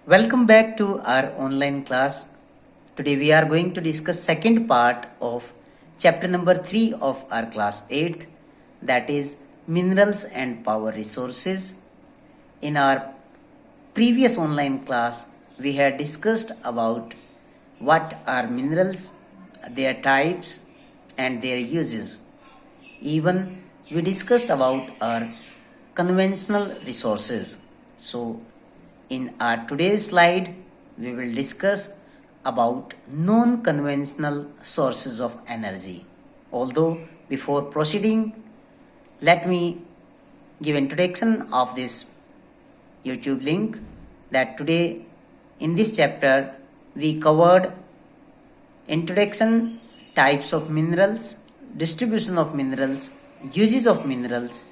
Welcome back to our online class. Today we are going to discuss second part of chapter number 3 of our class 8th, that is minerals and power resources. In our previous online class we had discussed about what are minerals, their types and their uses. Even we discussed about our conventional resources. So in our today's slide, we will discuss about non-conventional sources of energy. Although before proceeding, let me give introduction of this YouTube link that today in this chapter we covered introduction, types of minerals, distribution of minerals, uses of minerals,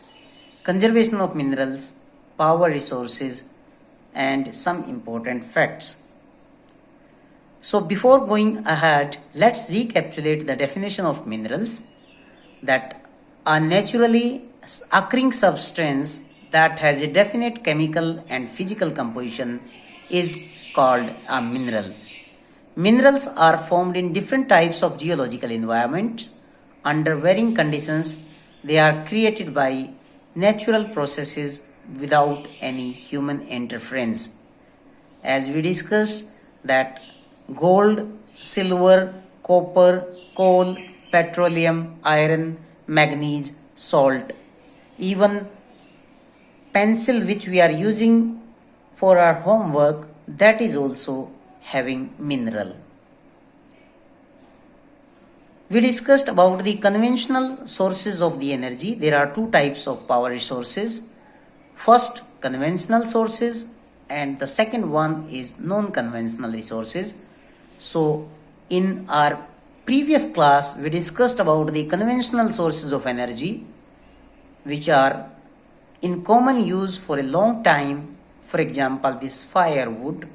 conservation of minerals, power resources, and some important facts. So before going ahead, let's recapitulate the definition of minerals, that a naturally occurring substance that has a definite chemical and physical composition is called a mineral. Minerals are formed in different types of geological environments. Under varying conditions, they are created by natural processes without any human interference. As we discussed that gold, silver, copper, coal, petroleum, iron, manganese, salt, even pencil which we are using for our homework, that is also having mineral. We discussed about the conventional sources of the energy. There are two types of power resources. First, conventional sources, and the second one is non-conventional resources. So in our previous class we discussed about the conventional sources of energy which are in common use for a long time. For example, this firewood,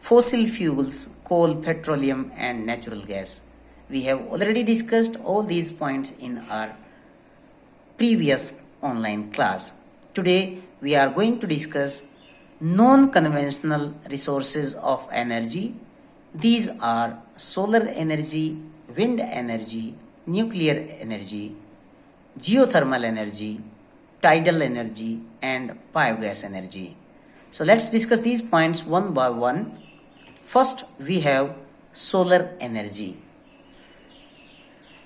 fossil fuels, coal, petroleum and natural gas. We have already discussed all these points in our previous online class. Today we are going to discuss non-conventional resources of energy. These are solar energy, wind energy, nuclear energy, geothermal energy, tidal energy and biogas energy. So let's discuss these points one by one. First we have solar energy.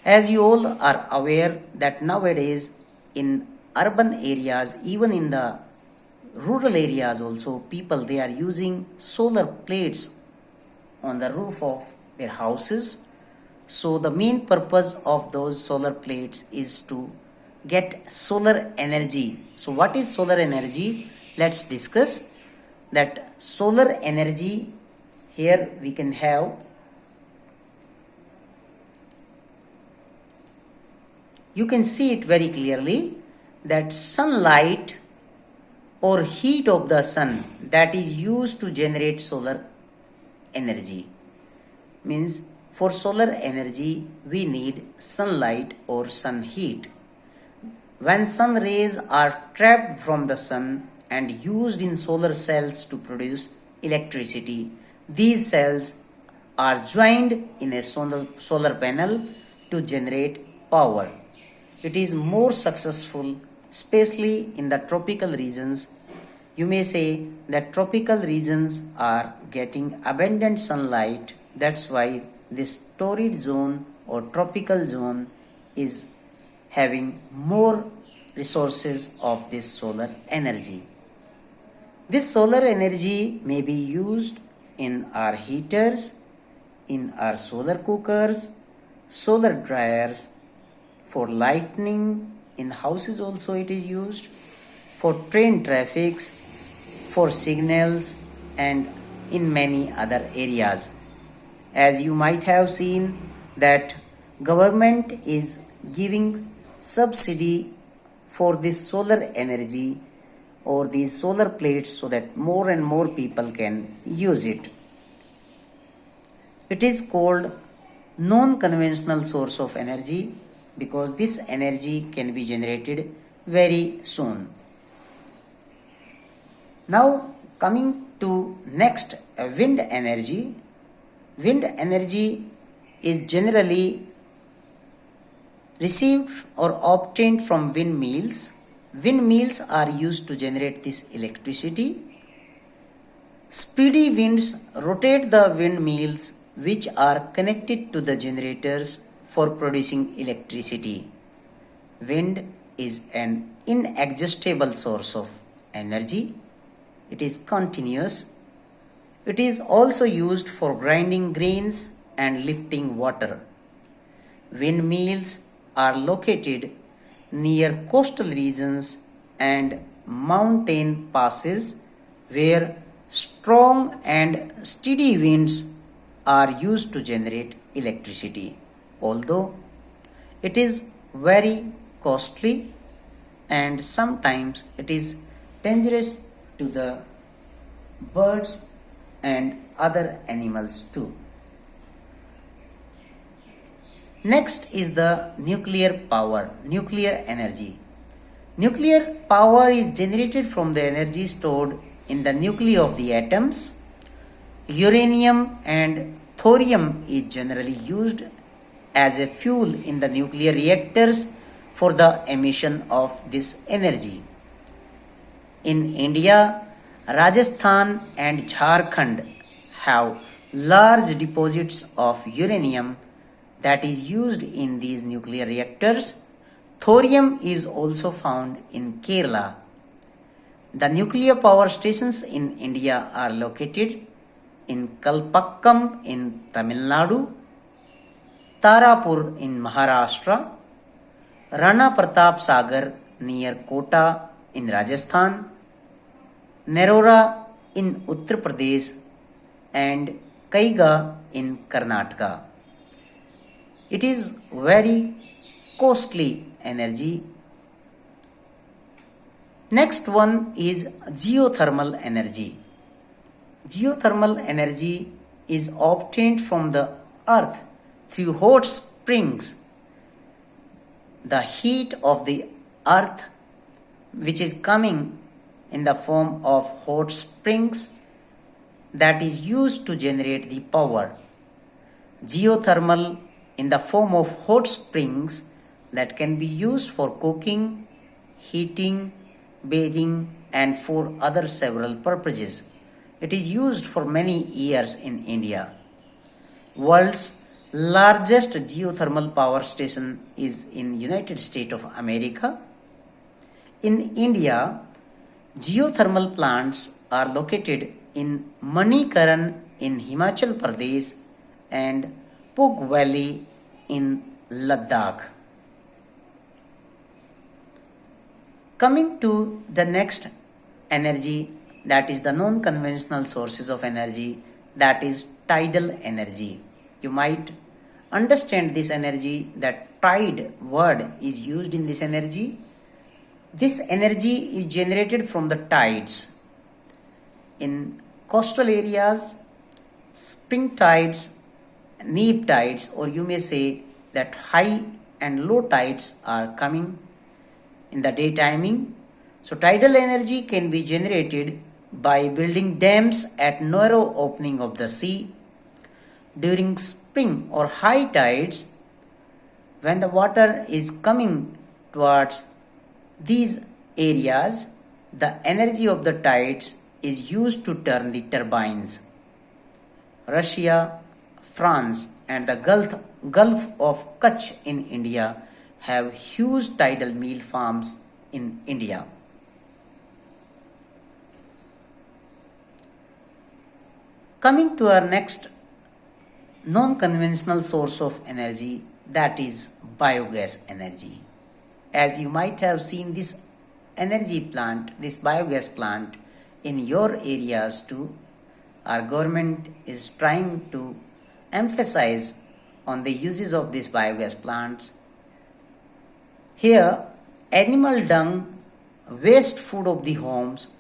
As you all are aware that nowadays in urban areas, even in the rural areas also, people they are using solar plates on the roof of their houses. So the main purpose of those solar plates is to get solar energy. So what is solar energy? Let's discuss that. Solar energy, here we can have, you can see it very clearly, that sunlight or heat of the sun that is used to generate solar energy. Means for solar energy we need sunlight or sun heat. When sun rays are trapped from the sun and used in solar cells to produce electricity, these cells are joined in a solar panel to generate power. It is more successful, especially in the tropical regions. You may say that tropical regions are getting abundant sunlight. That's why this torrid zone or tropical zone is having more resources of this solar energy. This solar energy may be used in our heaters, in our solar cookers, solar dryers, for lighting in houses also it is used, for train traffics, for signals and in many other areas. As you might have seen that government is giving subsidy for this solar energy or these solar plates so that more and more people can use it. It is called non-conventional source of energy because this energy can be generated very soon. Now coming to next, wind energy. Wind energy is generally received or obtained from windmills. Windmills are used to generate this electricity. Speedy winds rotate the windmills which are connected to the generators for producing electricity. Wind is an inexhaustible source of energy. It is continuous. It is also used for grinding grains and lifting water. Windmills are located near coastal regions and mountain passes where strong and steady winds are used to generate electricity. Although it is very costly and sometimes it is dangerous to the birds and other animals too. Next is the nuclear power, nuclear energy. Nuclear power is generated from the energy stored in the nuclei of the atoms. Uranium and thorium is generally used as a fuel in the nuclear reactors for the emission of this energy. In India, Rajasthan and Jharkhand have large deposits of uranium that is used in these nuclear reactors. Thorium is also found in Kerala. The nuclear power stations in India are located in Kalpakkam in Tamil Nadu, Tarapur in Maharashtra, Rana Pratap Sagar near Kota in Rajasthan, Nerora in Uttar Pradesh, and Kaiga in Karnataka. It is very costly energy. Next one is geothermal energy. Geothermal energy is obtained from the earth through hot springs. The heat of the earth, which is coming in the form of hot springs, that is used to generate the power. Geothermal in the form of hot springs that can be used for cooking, heating, bathing, and for other several purposes. It is used for many years in India. World's largest geothermal power station is in United States of America. In India, geothermal plants are located in Manikaran in Himachal Pradesh and Pug Valley in Ladakh. Coming to the next energy, that is the non-conventional sources of energy, that is tidal energy. You might understand this energy, that tide word is used in this energy. This energy is generated from the tides. In coastal areas, spring tides, neap tides, or you may say that high and low tides are coming in the day timing. So tidal energy can be generated by building dams at narrow opening of the sea. During spring or high tides, when the water is coming towards these areas, the energy of the tides is used to turn the turbines. Russia, France, and the Gulf of Kutch in India have huge tidal mill farms in India. Coming to our next non-conventional source of energy, that is biogas energy. As you might have seen this energy plant, this biogas plant in your areas too, our government is trying to emphasize on the uses of these biogas plants. Here, animal dung, waste food of the homes,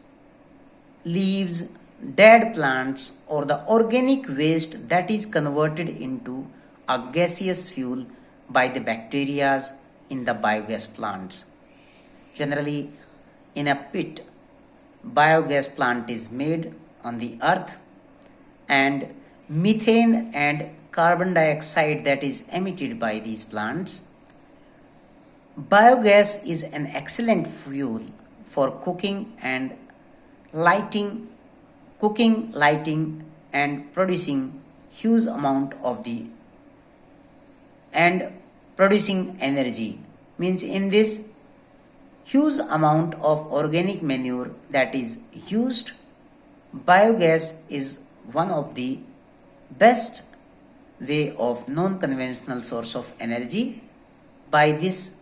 leaves, dead plants, or the organic waste that is converted into a gaseous fuel by the bacteria in the biogas plants. Generally, in a pit, biogas plant is made on the earth, and methane and carbon dioxide that is emitted by these plants. Biogas is an excellent fuel for lighting and producing huge amount of the and producing energy. Means in this huge amount of organic manure that is used, biogas is one of the best way of non-conventional source of energy. By this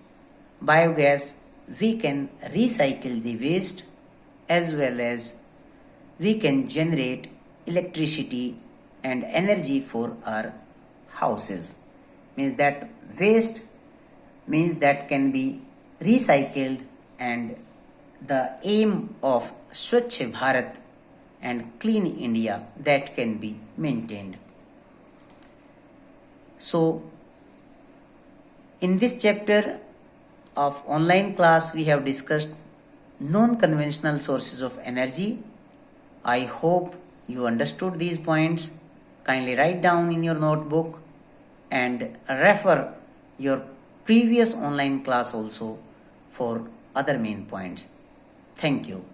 biogas we can recycle the waste as well as we can generate electricity and energy for our houses. Means that waste means that can be recycled, and the aim of Swachh Bharat and Clean India that can be maintained. So in this chapter of online class we have discussed non-conventional sources of energy. I hope you understood these points. Kindly write down in your notebook and refer your previous online class also for other main points. Thank you.